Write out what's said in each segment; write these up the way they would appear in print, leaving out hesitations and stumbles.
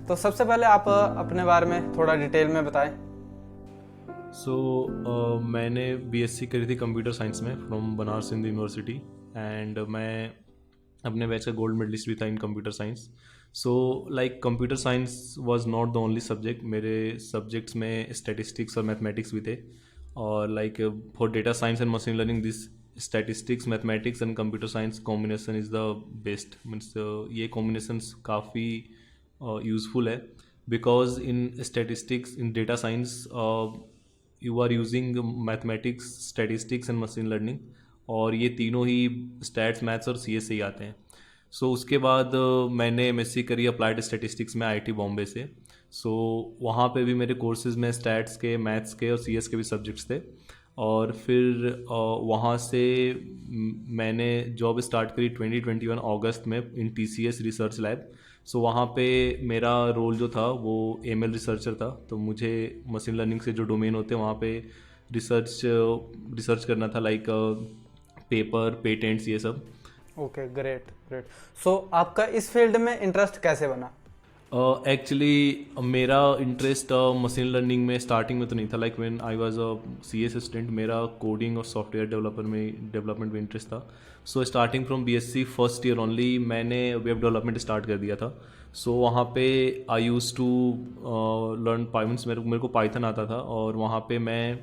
तो सबसे पहले आप अपने बारे में थोड़ा डिटेल में बताएं। मैंने बीएससी करी थी कंप्यूटर साइंस में from Banaras Hindu university and मैं अपने बैच का गोल्ड मेडलिस्ट भी था इन computer science. So like computer science was not the only subject, मेरे सब्जेक्ट्स में स्टैटिस्टिक्स और मैथमेटिक्स भी थे। और like for data science and machine learning this statistics mathematics and computer science combination is the best. Means ये combinations काफ़ी useful है because in statistics in data science you are using mathematics statistics and machine learning, और ये तीनों ही stats maths और CS से ही आते हैं। सो उसके बाद मैंने एमएससी करी अप्लाइड स्टैटिस्टिक्स में आईआईटी बॉम्बे से। सो वहाँ पे भी मेरे कोर्सेज में स्टैट्स के, मैथ्स के और सीएस के भी सब्जेक्ट्स थे। और फिर वहाँ से मैंने जॉब स्टार्ट करी 2021 अगस्त में इन टीसीएस रिसर्च लैब। सो वहाँ पे मेरा रोल जो था वो एमएल रिसर्चर था। तो मुझे मशीन लर्निंग से जो डोमेन होते हैं वहाँ पे रिसर्च करना था, लाइक पेपर, पेटेंट्स, ये सब। Okay, great great. सो आपका इस फील्ड में इंटरेस्ट कैसे बना? एक्चुअली मेरा इंटरेस्ट मशीन लर्निंग में स्टार्टिंग में तो नहीं था। Like when I was a CS student मेरा कोडिंग और सॉफ्टवेयर डेवलपमेंट में इंटरेस्ट था। So starting from BSc first year only मैंने वेब डेवलपमेंट स्टार्ट कर दिया था। सो वहाँ पे आई यूज़ टू लर्न पाइथन, मेरे को पाइथन आता था, और वहाँ पे मैं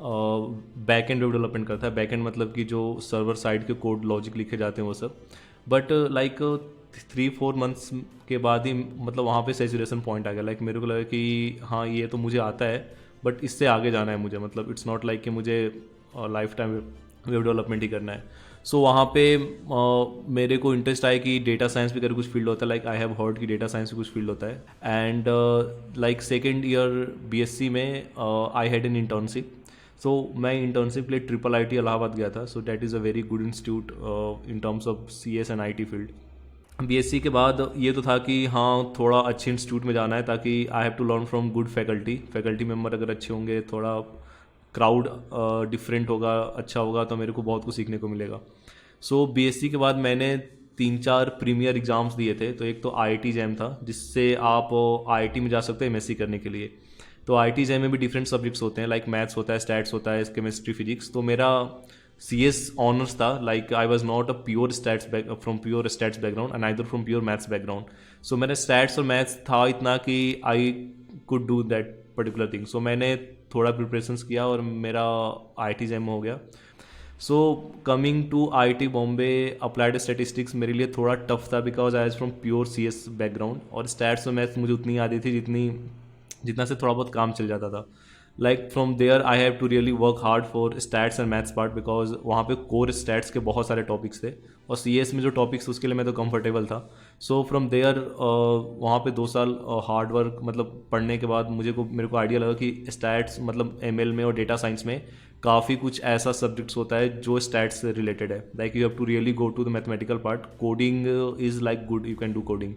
बैक एंड वेब डेवलपमेंट करता है। बैक एंड मतलब कि जो सर्वर साइड के कोड लॉजिक लिखे जाते हैं वो सब। बट लाइक 3-4 मंथ्स के बाद ही मतलब वहाँ पे सैचुरेशन पॉइंट आ गया। लाइक मेरे को लगा कि हाँ ये तो मुझे आता है बट इससे आगे जाना है मुझे, मतलब इट्स नॉट लाइक कि मुझे लाइफ टाइम वेब डेवलपमेंट ही करना है। सो वहाँ पे मेरे को इंटरेस्ट आया कि डेटा साइंस भी करके कुछ फील्ड होता है। लाइक आई हैव हर्ड कि डेटा साइंस भी कुछ फील्ड होता है। And like second year BSc में आई हैड एन इंटर्नशिप। सो मैं इंटर्नशिप के लिए IIIT इलाहाबाद गया था। सो that is a very good institute in terms of CS and IT field. BSc के बाद ये तो था कि हाँ थोड़ा अच्छे इंस्टीट्यूट में जाना है ताकि I have to learn from good faculty member अगर अच्छे होंगे, थोड़ा क्राउड डिफरेंट होगा, अच्छा होगा, तो मेरे को बहुत कुछ सीखने को मिलेगा। सो बीएससी के बाद मैंने 3-4 प्रीमियर एग्ज़ाम्स दिए थे। तो एक तो आईआईटी जैम था जिससे आप आईआईटी में जा सकते हैं एमएससी करने के लिए। तो आईआईटी जैम में भी डिफरेंट सब्जेक्ट्स होते हैं, लाइक मैथ्स होता है, स्टैट्स होता है, केमिस्ट्री, फिजिक्स। तो मेरा सीएस ऑनर्स था। Like I was not a pure stats background and either from pure maths background. So मेरा स्टैट्स और मैथ्स था इतना कि I could do that particular thing. So मैंने थोड़ा प्रिपरेशंस किया और मेरा आईआईटी जैम हो गया। So coming to IIT Bombay applied statistics मेरे लिए थोड़ा टफ था because I as from pure CS background, और स्टैट्स और मैथ्स मुझे उतनी आती थी जितना से थोड़ा बहुत काम चल जाता था। Like from there I have to really work hard for stats and maths part because वहाँ पे कोर स्टैट्स के बहुत सारे टॉपिक्स थे, और सीएस में जो टॉपिक्स उसके लिए मैं तो कंफर्टेबल था। सो फ्रॉम देयर वहाँ पे 2 साल हार्ड वर्क मतलब पढ़ने के बाद मेरे को आइडिया लगा कि स्टैट्स मतलब एमएल में और डेटा साइंस में काफ़ी कुछ ऐसा सब्जेक्ट्स होता है जो स्टैट्स से रिलेटेड है। Like you have to really go to the mathematical part. Coding is like good, you can do coding.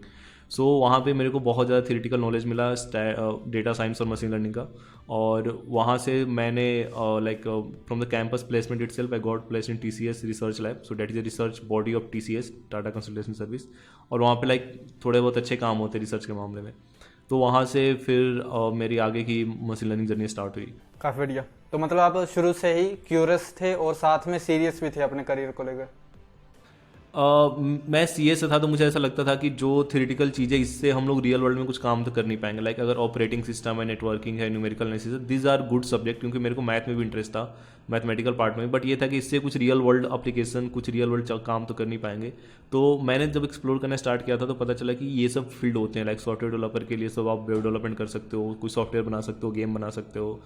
So वहाँ पे मेरे को बहुत ज़्यादा थियोरेटिकल नॉलेज मिला डेटा साइंस और मशीन लर्निंग का। और वहाँ से मैंने like from the campus placement itself I got placed in TCS research lab. So that is a research body of TCS, Tata consultation service. और वहाँ पे लाइक थोड़े बहुत अच्छे काम होते हैं रिसर्च के मामले में। तो वहाँ से फिर मेरी आगे की मशीन लर्निंग जर्नी स्टार्ट हुई। काफ़ी बढ़िया। तो मतलब आप शुरू से ही क्यूरियस थे और साथ में सीरियस भी थे अपने करियर को लेकर? मैं सीए से था तो मुझे ऐसा लगता था कि जो थ्योरेटिकल चीज़ें इससे हम लोग रियल वर्ल्ड में कुछ काम तो कर नहीं पाएंगे। लाइक अगर ऑपरेटिंग सिस्टम है, नेटवर्किंग है, numerical analysis, these are good subject, क्योंकि मेरे को मैथ में भी इंटरेस्ट था, मैथमेटिकल पार्ट में। बट ये था कि इससे कुछ रियल वर्ल्ड एप्लीकेशन, कुछ रियल वर्ल्ड काम तो कर नहीं पाएंगे। तो मैंने जब एक्सप्लोर करना स्टार्ट किया था तो पता चला कि ये सब फील्ड होते हैं। लाइक सॉफ्टवेयर डेवलपर के लिए सब आप वेब डेवलपमेंट कर सकते हो, कुछ सॉफ्टवेयर बना सकते हो, गेम बना सकते हो।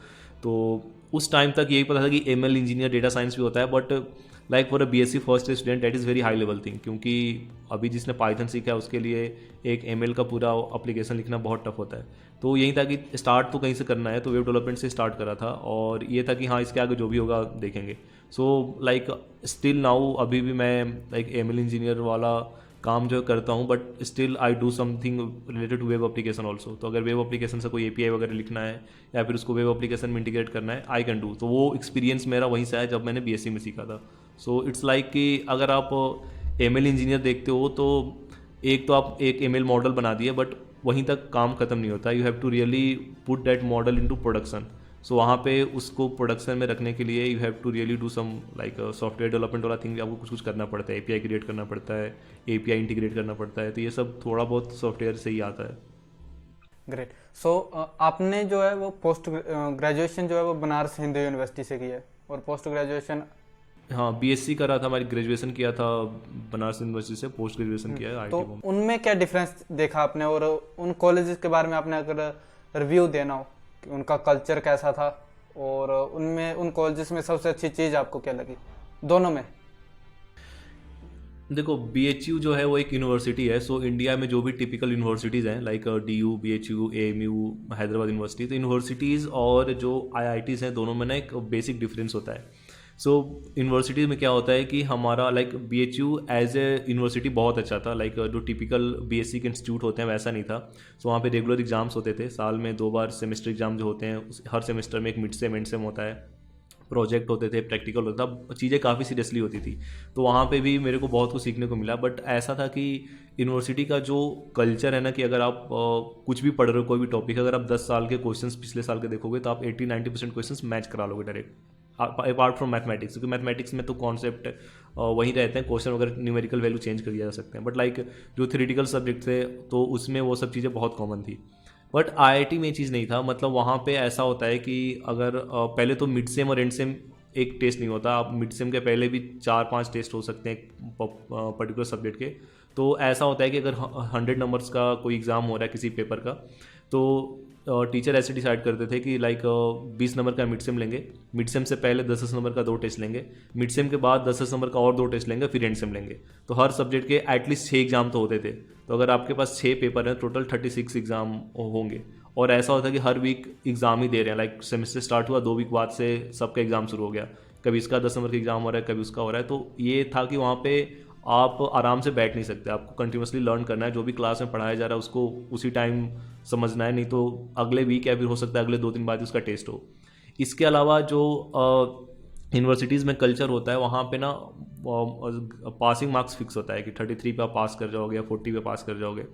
तो उस टाइम तक यही पता था कि एमएल इंजीनियर, डेटा साइंस भी होता है। But like for a BSc first student that is very high level thing, क्योंकि अभी जिसने पाइथन सीखा है उसके लिए एक एमएल का पूरा एप्लीकेशन लिखना बहुत टफ होता है। तो यही था कि स्टार्ट तो कहीं से करना है, तो वेब डेवलपमेंट से स्टार्ट करा था। और ये था कि हाँ इसके आगे जो भी होगा देखेंगे। सो लाइक स्टिल नाउ अभी भी मैं लाइक एमएल इंजीनियर वाला काम जो करता हूँ, but still I do something related to web application also. तो अगर वेब एप्लीकेशन से कोई एपीआई वगैरह लिखना है या फिर उसको वेब एप्लीकेशन में इंटीग्रेट करना है, आई कैन डू। तो वो एक्सपीरियंस मेरा वहीं से आया जब मैंने बीएससी में सीखा था। सो इट्स लाइक कि अगर आप एमएल इंजीनियर देखते हो तो एक तो आप एक एमएल मॉडल बना दिए, बट वहीं तक काम ख़त्म नहीं होता, you have to really put that model into production. So वहाँ पे उसको प्रोडक्शन में रखने के लिए you have to really do some like software development वाला थिंग, आपको कुछ कुछ करना पड़ता है, एपीआई क्रिएट करना पड़ता है, एपीआई इंटीग्रेट करना पड़ता है, तो ये सब थोड़ा बहुत सॉफ्टवेयर से ही आता है। ग्रेट। सो आपने जो है वो पोस्ट ग्रेजुएशन जो है वो बनारस हिंदू यूनिवर्सिटी से की है, और पोस्ट ग्रेजुएशन हाँ, बीएससी करा था, हमारी ग्रेजुएशन किया था बनारस यूनिवर्सिटी से, पोस्ट ग्रेजुएशन किया है आईटी तो में। उनमें क्या डिफरेंस देखा आपने, और उन कॉलेजेस के बारे में आपने अगर रिव्यू देना हो कि उनका कल्चर कैसा था, और उनमें उन कॉलेजेस में सबसे अच्छी चीज़ आपको क्या लगी दोनों में? देखो, बीएचयू जो है वो एक यूनिवर्सिटी है। सो इंडिया में जो भी टिपिकल यूनिवर्सिटीज़ हैं like DU, BHU, AMU, Hyderabad university, तो यूनिवर्सिटीज़ और जो आईआईटीज़ हैं दोनों में ना एक बेसिक डिफरेंस होता है। सो यूनिवर्सिटीज़ में क्या होता है कि हमारा like BHU as a university बहुत अच्छा था, लाइक जो टिपिकल बीएससी के इंस्टीट्यूट होते हैं वैसा नहीं था। सो वहाँ पे रेगुलर एग्जाम्स होते थे, साल में 2 बार सेमेस्टर एग्जाम जो होते हैं, हर सेमेस्टर में एक मिड सेम एंड सेम होता है, प्रोजेक्ट होते थे, प्रैक्टिकल होता था, चीज़ें काफ़ी सीरियसली होती थी। तो वहाँ पे भी मेरे को बहुत कुछ सीखने को मिला। बट ऐसा था कि यूनिवर्सिटी का जो कल्चर है ना, कि अगर आप कुछ भी पढ़ रहे हो, कोई भी टॉपिक, अगर आप 10 साल के क्वेश्चंस पिछले साल के देखोगे तो आप 80-90% क्वेश्चंस मैच करा लोगे डायरेक्ट, अपार्ट फ्रॉम मैथमेटिक्स, क्योंकि मैथमेटिक्स में तो कॉन्सेप्ट वही रहते हैं, क्वेश्चन वगैरह न्यूमेरिकल वैल्यू चेंज कर दिया जा सकते हैं। बट लाइक जो थ्योरेटिकल सब्जेक्ट थे तो उसमें वो सब चीज़ें बहुत कॉमन थी। बट आईआईटी में ये चीज़ नहीं था। मतलब वहाँ पे ऐसा होता है कि अगर पहले तो मिड सेम और एंड सेम एक टेस्ट नहीं होता, आप मिड सेम के पहले भी 4-5 टेस्ट हो सकते हैं पर्टिकुलर सब्जेक्ट के। तो ऐसा होता है कि अगर 100 नंबर्स का कोई एग्ज़ाम हो रहा है किसी पेपर का, तो टीचर ऐसे डिसाइड करते थे कि लाइक 20 नंबर का मिड सेम लेंगे, मिड सेम से पहले 10 नंबर का 2 टेस्ट लेंगे, मिड सेम के बाद 10 नंबर का और 2 टेस्ट लेंगे, फिर एंड सेम लेंगे। तो हर सब्जेक्ट के एटलीस्ट 6 एग्जाम तो होते थे। तो अगर आपके पास 6 पेपर हैं, टोटल 36 एग्जाम होंगे। और ऐसा होता है कि हर वीक एग्जाम ही दे रहे हैं, लाइक सेमेस्टर स्टार्ट हुआ 2 वीक बाद से सबका एग्जाम शुरू हो गया, कभी इसका 10 नंबर का एग्जाम हो रहा है, कभी उसका हो रहा है। तो ये था कि वहाँ पे आप आराम से बैठ नहीं सकते, आपको कंटिन्यूसली लर्न करना है, जो भी क्लास में पढ़ाया जा रहा है उसको उसी टाइम समझना है, नहीं तो अगले वीक या फिर हो सकता है अगले 2 दिन बाद उसका टेस्ट हो। इसके अलावा जो यूनिवर्सिटीज़ में कल्चर होता है, वहाँ पे ना पासिंग मार्क्स फिक्स होता है कि 33 पे आप पास कर जाओगे या 40 पे पास कर जाओगे।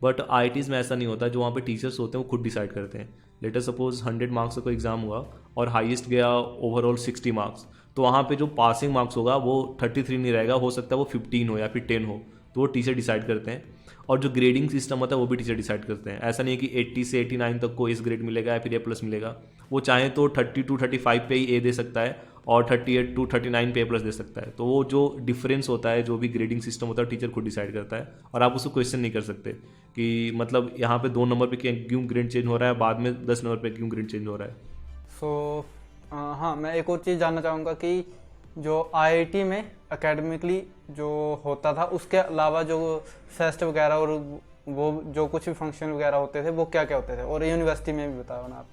बट आईआईटीज़ में ऐसा नहीं होता, जो वहाँ पे टीचर्स होते हैं वो खुद डिसाइड करते हैं। लेटर सपोज 100 मार्क्स का कोई एग्ज़ाम हुआ और हाईएस्ट गया ओवरऑल 60 मार्क्स, तो वहाँ पे जो पासिंग मार्क्स होगा वो 33 नहीं रहेगा, हो सकता है वो 15 हो या फिर 10 हो, तो वो टीचर डिसाइड करते हैं। और जो ग्रेडिंग सिस्टम होता है वो भी टीचर डिसाइड करते हैं। ऐसा नहीं है कि 80 से 89 तक को इस ग्रेड मिलेगा या फिर A+ मिलेगा। वो चाहे तो 30-35 पे ही A दे सकता है और 38-39 पे A+ दे सकता है। तो वो जो डिफरेंस होता है, जो भी ग्रेडिंग सिस्टम होता है, टीचर खुद डिसाइड करता है और आप उसको क्वेश्चन नहीं कर सकते कि मतलब यहाँ पे 2 नंबर पे क्यों ग्रेड चेंज हो रहा है, बाद में 10 नंबर पे क्यों ग्रेड चेंज हो रहा है। सो हाँ, मैं एक और चीज़ जानना चाहूँगा कि जो आईआईटी में एकेडमिकली जो होता था, उसके अलावा जो फेस्ट वगैरह और वो जो कुछ भी फंक्शन वगैरह होते थे वो क्या क्या होते थे, और यूनिवर्सिटी में भी बताओ ना आप।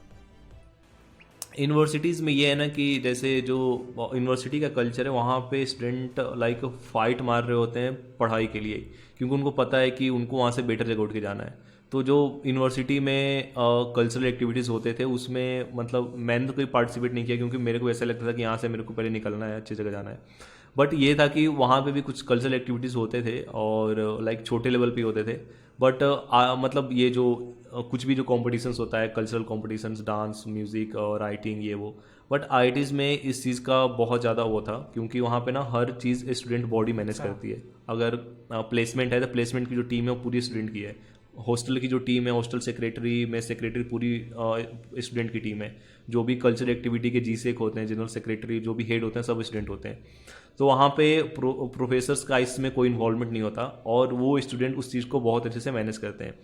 यूनिवर्सिटीज़ में ये है ना कि जैसे जो यूनिवर्सिटी का कल्चर है, वहाँ पे स्टूडेंट लाइक फाइट मार रहे होते हैं पढ़ाई के लिए, क्योंकि उनको पता है कि उनको वहाँ से बेटर जगह उठ के जाना है। तो जो यूनिवर्सिटी में कल्चरल एक्टिविटीज़ होते थे उसमें मतलब मैंने तो कोई पार्टिसिपेट नहीं किया, क्योंकि मेरे को ऐसा लगता था कि यहाँ से मेरे को पहले निकलना है, अच्छी जगह जाना है। बट ये था कि वहाँ पे भी कुछ कल्चरल एक्टिविटीज़ होते थे और लाइक छोटे लेवल पे होते थे। बट मतलब ये जो कुछ भी जो कॉम्पिटिशन्स होता है, कल्चरल कॉम्पिटिशन्स, डांस, म्यूज़िक और राइटिंग, ये वो। बट आईआईटीज़ में इस चीज़ का बहुत ज़्यादा वो था, क्योंकि वहाँ पे ना हर चीज़ स्टूडेंट बॉडी मैनेज करती है। अगर प्लेसमेंट है तो प्लेसमेंट की जो टीम है वो पूरी स्टूडेंट की है। हॉस्टल की जो टीम है, हॉस्टल सेक्रेटरी में सेक्रेटरी पूरी स्टूडेंट की टीम है। जो भी कल्चरल एक्टिविटी के जीसेक होते हैं, जनरल सेक्रेटरी, जो भी हेड होते हैं, सब स्टूडेंट होते हैं। तो वहाँ पे प्रोफेसर्स का इसमें कोई इन्वॉल्वमेंट नहीं होता और वो स्टूडेंट उस चीज़ को बहुत अच्छे से मैनेज करते हैं।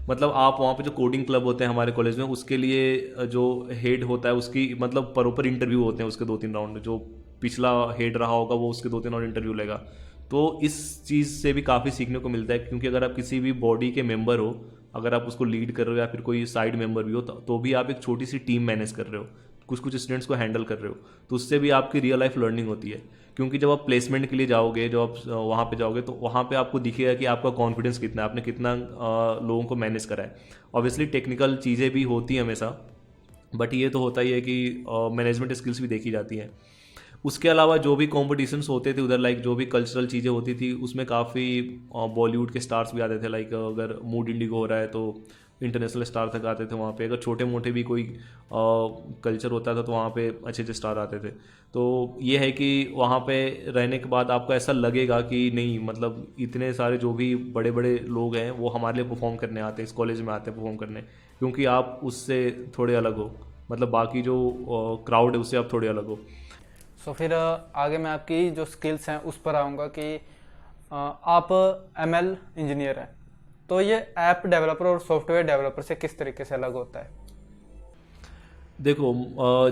मतलब आप वहाँ पे जो कोडिंग क्लब होते हैं हमारे कॉलेज में, उसके लिए जो हेड होता है उसकी मतलब प्रॉपर इंटरव्यू होते हैं उसके 2-3 राउंड। जो पिछला हेड रहा होगा वो उसके 2-3 राउंड इंटरव्यू लेगा। तो इस चीज़ से भी काफ़ी सीखने को मिलता है, क्योंकि अगर आप किसी भी बॉडी के मेंबर हो, अगर आप उसको लीड कर रहे हो या फिर कोई साइड मेंबर भी हो, तो भी आप एक छोटी सी टीम मैनेज कर रहे हो, कुछ कुछ स्टूडेंट्स को हैंडल कर रहे हो। तो उससे भी आपकी रियल लाइफ लर्निंग होती है, क्योंकि जब आप प्लेसमेंट के लिए जाओगे, जब आप वहाँ पे जाओगे, तो वहाँ पे आपको दिखेगा कि आपका कॉन्फिडेंस कितना है, आपने कितना लोगों को मैनेज करा है। ऑब्वियसली टेक्निकल चीज़ें भी होती हैं हमेशा, बट ये तो होता ही है कि मैनेजमेंट स्किल्स भी देखी जाती हैं। उसके अलावा जो भी कॉम्पिटिशन्स होते थे उधर, लाइक जो भी कल्चरल चीज़ें होती थी उसमें काफ़ी बॉलीवुड के स्टार्स भी आते थे। लाइक अगर मूड इंडिगो हो रहा है तो इंटरनेशनल स्टार तक आते थे वहाँ पे। अगर छोटे मोटे भी कोई कल्चर होता था तो वहाँ पे अच्छे अच्छे स्टार आते थे। तो ये है कि वहाँ पे रहने के बाद आपको ऐसा लगेगा कि नहीं, मतलब इतने सारे जो भी बड़े बड़े लोग हैं वो हमारे लिए परफॉर्म करने आते हैं, इस कॉलेज में आते हैं परफॉर्म करने, क्योंकि आप उससे थोड़े अलग हो, मतलब बाकी जो क्राउड है उससे आप थोड़े अलग हो। सो फिर आगे मैं आपकी जो स्किल्स हैं उस पर आऊँगा कि आप ML इंजीनियर हैं, तो ये ऐप डेवलपर और सॉफ्टवेयर डेवलपर से किस तरीके से अलग होता है? देखो,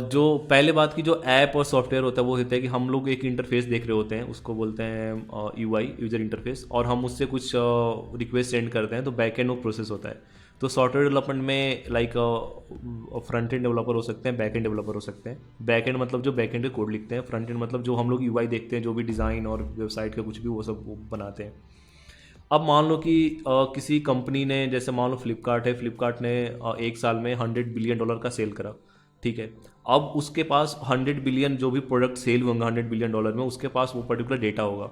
जो पहले बात की, जो ऐप और सॉफ्टवेयर होता है वो होता है कि हम लोग एक इंटरफेस देख रहे होते हैं, उसको बोलते हैं यूआई, यूजर इंटरफेस, और हम उससे कुछ रिक्वेस्ट सेंड करते हैं तो बैक एंड वो प्रोसेस होता है। तो सॉफ्टवेयर डेवलपमेंट में लाइक फ्रंट एंड डेवलपर हो सकते हैं, बैक एंड डेवलपर हो सकते हैं। बैक एंड मतलब जो बैक एंड के कोड लिखते हैं, फ्रंट एंड मतलब जो हम लोग यूआई देखते हैं, जो भी डिज़ाइन और वेबसाइट का कुछ भी वो सब वो बनाते हैं। अब मान लो कि किसी कंपनी ने, जैसे मान लो फ्लिपकार्ट है, फ्लिपकार्ट ने एक साल में $100 बिलियन का सेल करा, ठीक है। अब उसके पास 100 बिलियन जो भी प्रोडक्ट सेल होंगे $100 बिलियन में, उसके पास वो पर्टिकुलर डेटा होगा।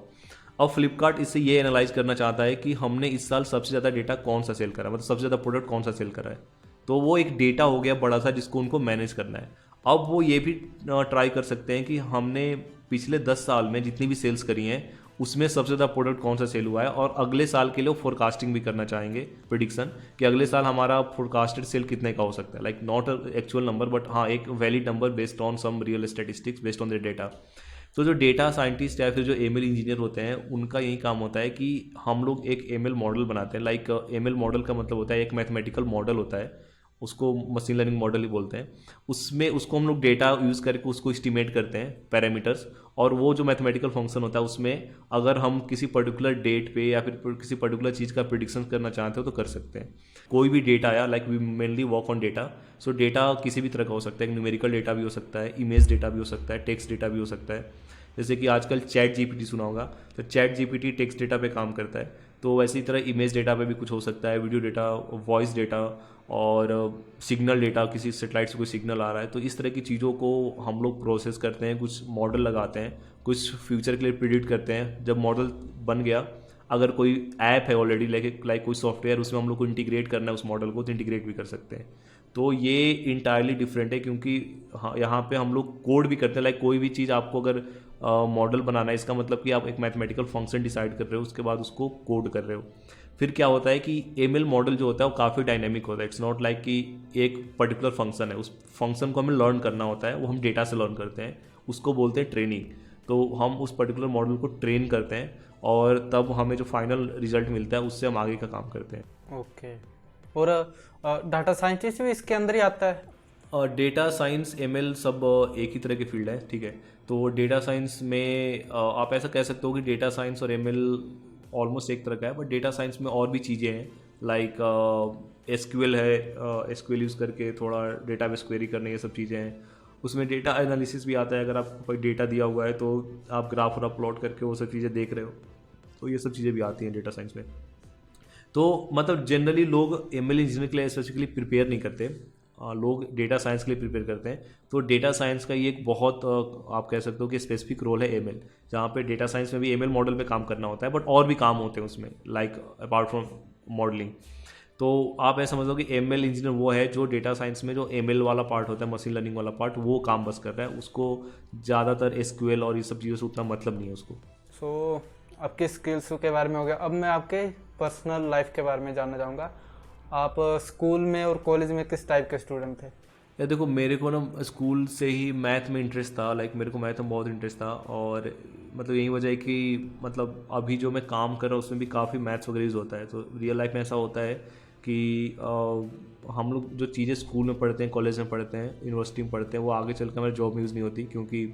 अब फ्लिपकार्ट इससे ये एनालाइज करना चाहता है कि हमने इस साल सबसे ज़्यादा डेटा कौन सा सेल करा है, मतलब सबसे ज़्यादा प्रोडक्ट कौन सा सेल करा है। तो वो एक डेटा हो गया बड़ा सा जिसको उनको मैनेज करना है। अब वो ये भी ट्राई कर सकते हैं कि हमने पिछले 10 साल में जितनी भी सेल्स करी हैं उसमें सबसे ज़्यादा प्रोडक्ट कौन सा सेल हुआ है, और अगले साल के लिए फोरकास्टिंग भी करना चाहेंगे, प्रिडिक्शन, कि अगले साल हमारा फोरकास्टेड सेल कितने का हो सकता है। Like not actual number but हाँ एक valid number based on some real statistics based on the data. तो जो डेटा साइंटिस्ट या फिर जो एमएल इंजीनियर होते हैं उनका यही काम होता है कि हम लोग एक एमएल मॉडल बनाते हैं। लाइक एमएल मॉडल का मतलब होता है एक मैथमेटिकल मॉडल होता है, उसको मशीन लर्निंग मॉडल ही बोलते हैं। उसमें उसको हम लोग डेटा यूज़ करके उसको एस्टिमेट करते हैं पैरामीटर्स, और वो जो मैथमेटिकल फंक्शन होता है उसमें अगर हम किसी पर्टिकुलर डेट पे या फिर किसी पर्टिकुलर चीज़ का प्रिडिक्शन करना चाहते हो तो कर सकते हैं। कोई भी डेटा आया, like we mainly work on data, so data किसी भी तरह का हो सकता है, न्यूमेरिकल डेटा भी हो सकता है, इमेज डेटा भी हो सकता है, टेक्स्ट डेटा भी हो सकता है। जैसे कि आजकल चैट जीपीटी सुना होगा, तो चैट जीपीटी टेक्स्ट डेटा पे काम करता है, तो वैसे ही तरह इमेज डेटा पे भी कुछ हो सकता है, वीडियो डेटा, वॉइस डेटा, और सिग्नल डेटा, किसी सेटेलाइट से कोई सिग्नल आ रहा है। तो इस तरह की चीज़ों को हम लोग प्रोसेस करते हैं, कुछ मॉडल लगाते हैं, कुछ फ्यूचर के लिए प्रिडिक्ट करते हैं। जब मॉडल बन गया, अगर कोई ऐप है ऑलरेडी लाइक कोई सॉफ्टवेयर, उसमें हम लोग को इंटीग्रेट करना है उस मॉडल को, तो इंटीग्रेट भी कर सकते हैं। तो ये इंटायरली डिफरेंट है, क्योंकि हाँ यहाँ पे हम लोग कोड भी करते हैं। लाइक कोई भी चीज़ आपको अगर मॉडल बनाना है, इसका मतलब कि आप एक मैथमेटिकल फंक्शन डिसाइड कर रहे हो, उसके बाद उसको कोड कर रहे हो। फिर क्या होता है कि एमएल मॉडल जो होता है वो काफ़ी डायनेमिक होता है। इट्स नॉट लाइक कि एक पर्टिकुलर फंक्शन है, उस फंक्शन को हमें लर्न करना होता है, वो हम डेटा से लर्न करते हैं, उसको बोलते हैं ट्रेनिंग। तो हम उस पर्टिकुलर मॉडल को ट्रेन करते हैं और तब हमें जो फाइनल रिजल्ट मिलता है उससे हम आगे का काम करते हैं। ओके। और डाटा साइंटिस्ट भी इसके अंदर ही आता है? डेटा साइंस, एमएल सब एक ही तरह की फील्ड है, ठीक है। तो डेटा साइंस में आप ऐसा कह सकते हो कि डेटा साइंस और एमएल ऑलमोस्ट एक तरह का है, बट डेटा साइंस में और भी चीज़ें हैं। लाइक एसक्यूएल है, एसक्यूएल यूज़ करके थोड़ा डेटाबेस क्वेरी करने, ये सब चीज़ें हैं। उसमें डेटा एनालिसिस भी आता है, अगर आपको कोई डेटा दिया हुआ है तो आप ग्राफ और प्लॉट करके वो सब चीज़ें देख रहे हो, तो ये सब चीज़ें भी आती हैं डेटा साइंस में। तो मतलब जनरली लोग एमएल इंजीनियर के लिए स्पेसिफिकली प्रिपेयर नहीं करते, लोग डेटा साइंस के लिए प्रिपेयर करते हैं। तो डेटा साइंस का ये एक बहुत आप कह सकते हो कि स्पेसिफिक रोल है एमएल, जहाँ पे डेटा साइंस में भी एमएल मॉडल पे काम करना होता है, बट और भी काम होते हैं उसमें, लाइक अपार्ट फ्रॉम मॉडलिंग। तो आप ऐसा समझो कि एमएल इंजीनियर वो है जो डेटा साइंस में जो एमएल वाला पार्ट होता है, मशीन लर्निंग वाला पार्ट, वो काम बस कर रहा है, उसको ज़्यादातर एसक्यूएल और ये सब चीज़ों से उतना मतलब नहीं है उसको। सो आपके स्किल्स के बारे में हो गया, अब मैं आपके पर्सनल लाइफ के बारे में जानना चाहूँगा। आप स्कूल में और कॉलेज में किस टाइप के स्टूडेंट थे? या देखो, मेरे को ना स्कूल से ही मैथ में इंटरेस्ट था, लाइक मेरे को मैथ में बहुत इंटरेस्ट था, और मतलब यही वजह है कि मतलब अभी जो मैं काम कर रहा हूँ उसमें भी काफ़ी मैथ्स वगैरह यूज़ होता है। तो रियल लाइफ में ऐसा होता है कि हम लोग जो चीज़ें स्कूल में पढ़ते हैं, कॉलेज में पढ़ते हैं, यूनिवर्सिटी में पढ़ते हैं, वो आगे चल कर हमारे जॉब में यूज़ नहीं होती, क्योंकि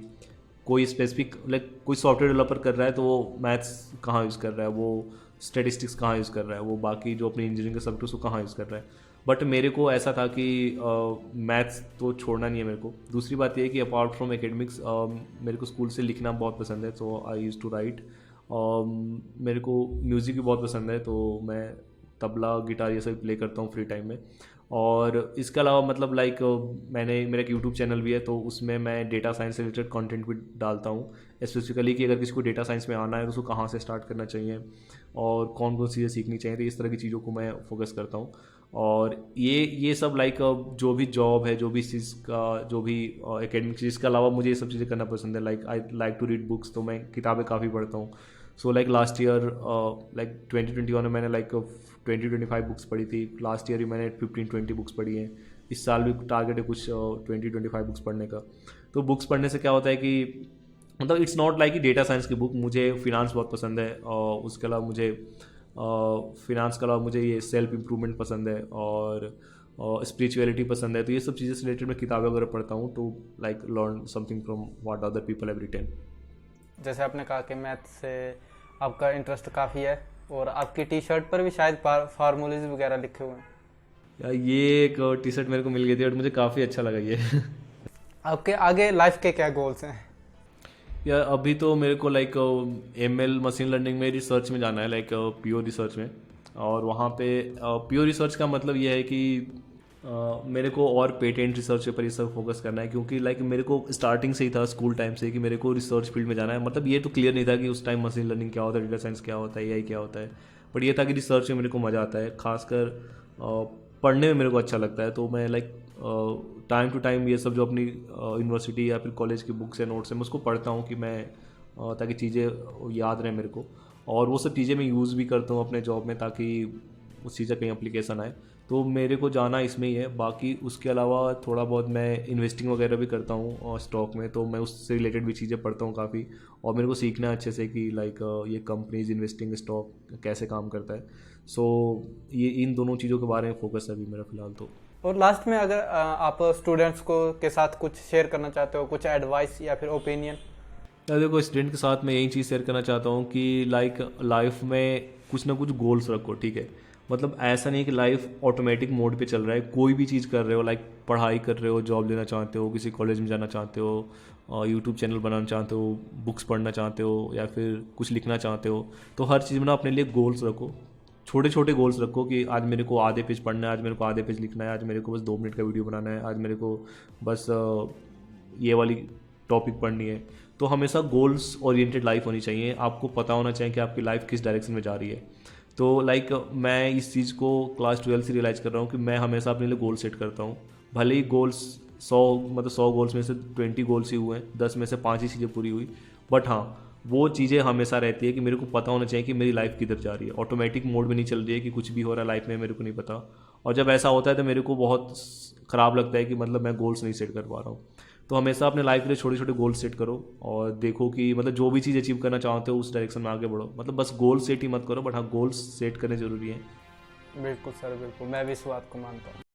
कोई स्पेसिफिक लाइक कोई सॉफ्टवेयर डेवलपर कर रहा है तो वो मैथ्स कहाँ यूज़ कर रहा है, वो स्टेटिस्टिक्स कहाँ यूज़ कर रहा है, वो बाकी जो अपनी इंजीनियरिंग के सब्जेक्ट उसको कहाँ यूज़ कर रहा है। बट मेरे को ऐसा था कि मैथ्स तो छोड़ना नहीं है मेरे को। दूसरी बात ये है कि अपार्ट फ्रॉम एकेडमिक्स मेरे को स्कूल से लिखना बहुत पसंद है, तो आई यूज़ टू राइट। मेरे को म्यूज़िक भी बहुत पसंद है, तो मैं तबला, गिटार ये सब प्ले करता हूँ फ्री टाइम में। और इसके अलावा मतलब लाइक मैंने मेरा एक यूट्यूब चैनल भी है, तो उसमें मैं डेटा साइंस से रिलेटेड कंटेंट भी डालता हूँ, स्पेसिफिकली कि अगर किसी को डेटा साइंस में आना है तो उसको कहाँ से स्टार्ट करना चाहिए और कौन कौन सी चीज़ें सीखनी चाहिए, तो इस तरह की चीज़ों को मैं फोकस करता हूँ। और ये सब लाइक जो भी जॉब है, जो भी इस चीज़ का, जो भी एकेडमिक चीज़ के अलावा मुझे ये सब चीज़ें करना पसंद है। Like I like to read books, तो मैं किताबें काफ़ी पढ़ता हूँ। So like last year like 2021 में मैंने लाइक 20-25 बुक्स पढ़ी थी। लास्ट ईयर ही मैंने 15-20 बुक्स पढ़ी हैं। इस साल भी टारगेट है कुछ 20-25 बुक्स पढ़ने का। तो बुक्स पढ़ने से क्या होता है कि मतलब इट्स नॉट लाइक कि डेटा साइंस की बुक, मुझे फिनांस बहुत पसंद है और उसके अलावा मुझे फिनांस के अलावा मुझे ये सेल्फ इम्प्रूवमेंट पसंद है और स्पिरिचुअलिटी पसंद है। तो ये सब चीज़ें से रिलेटेड मैं किताबें वगैरह पढ़ता हूँ to like learn something from what other people have written. जैसे आपने कहा कि मैथ से आपका इंटरेस्ट काफ़ी है और आपकी टी शर्ट पर भी शायद फार्मूलेज वगैरह लिखे हुए हैं। यार ये एक टी शर्ट मेरे को मिल गई थी और मुझे काफ़ी अच्छा लगा ये। आपके आगे लाइफ के क्या गोल्स हैं? यार अभी तो मेरे को लाइक ML मशीन लर्निंग में रिसर्च में जाना है, लाइक प्योर रिसर्च में। और वहाँ पे प्योर रिसर्च का मतलब ये है कि मेरे को और पेटेंट रिसर्च पर ये सब फोकस करना है, क्योंकि लाइक मेरे को स्टार्टिंग से ही था, स्कूल टाइम से, कि मेरे को रिसर्च फील्ड में जाना है। मतलब ये तो क्लियर नहीं था कि उस टाइम मशीन लर्निंग क्या होता है, डेटा साइंस क्या होता है, AI क्या होता है, बट ये था कि रिसर्च में मेरे को मज़ा आता है, खासकर पढ़ने में मेरे को अच्छा लगता है। तो मैं लाइक टाइम टू टाइम ये सब जो अपनी यूनिवर्सिटी या फिर कॉलेज की बुक्स या नोट्स हैं मैं उसको पढ़ता हूँ कि मैं ताकि चीज़ें याद रहें मेरे को, और वो सब चीज़ें मैं यूज़ भी करता हूँ अपने जॉब में ताकि उस चीज़ का कहीं एप्लीकेशन आए। तो मेरे को जाना इसमें ही है। बाकी उसके अलावा थोड़ा बहुत मैं इन्वेस्टिंग वगैरह भी करता हूँ और स्टॉक में, तो मैं उससे रिलेटेड भी चीज़ें पढ़ता हूँ काफ़ी, और मेरे को सीखना है अच्छे से कि लाइक ये कंपनीज इन्वेस्टिंग स्टॉक कैसे काम करता है। सो ये इन दोनों चीज़ों के बारे में फोकस है अभी मेरा फ़िलहाल तो। और लास्ट में अगर आप स्टूडेंट्स को के साथ कुछ शेयर करना चाहते हो, कुछ एडवाइस या फिर ओपिनियन? यार देखो, स्टूडेंट के साथ मैं यही चीज़ शेयर करना चाहता हूँ कि लाइक लाइफ में कुछ ना कुछ गोल्स रखो, ठीक है। मतलब ऐसा नहीं कि लाइफ ऑटोमेटिक मोड पे चल रहा है, कोई भी चीज़ कर रहे हो, लाइक पढ़ाई कर रहे हो, जॉब लेना चाहते हो, किसी कॉलेज में जाना चाहते हो, यूट्यूब चैनल बनाना चाहते हो, बुक्स पढ़ना चाहते हो, या फिर कुछ लिखना चाहते हो, तो हर चीज़ में ना अपने लिए गोल्स रखो। छोटे छोटे गोल्स रखो कि आज मेरे को आधे पेज पढ़ना है, आज मेरे को आधे पेज लिखना है, आज मेरे को बस 2 मिनट का वीडियो बनाना है, आज मेरे को बस ये वाली टॉपिक पढ़नी है। तो हमेशा गोल्स ओरिएंटेड लाइफ होनी चाहिए। आपको पता होना चाहिए कि आपकी लाइफ किस डायरेक्शन में जा रही है। तो लाइक मैं इस चीज़ को क्लास 12 से रियलाइज़ कर रहा हूँ कि मैं हमेशा अपने लिए गोल सेट करता हूँ। भले ही गोल्स 100 गोल्स में से 20 गोल्स ही हुए हैं, 10 में से 5 ही चीज़ें पूरी हुई, बट हाँ वो चीज़ें हमेशा रहती है कि मेरे को पता होना चाहिए कि मेरी लाइफ किधर जा रही है। ऑटोमेटिक मोड में नहीं चल रही है कि कुछ भी हो रहा है लाइफ में मेरे को नहीं पता। और जब ऐसा होता है तो मेरे को बहुत ख़राब लगता है कि मतलब मैं गोल्स नहीं सेट कर पा रहा हूँ। तो हमेशा अपने लाइफ के लिए छोटे छोटे गोल सेट करो और देखो कि मतलब जो भी चीज़ अचीव करना चाहते हो उस डायरेक्शन में आगे बढ़ो। मतलब बस गोल सेट ही मत करो, बट हाँ गोल्स सेट करने ज़रूरी है। बिल्कुल सर, बिल्कुल मैं भी इस बात को मानता हूँ।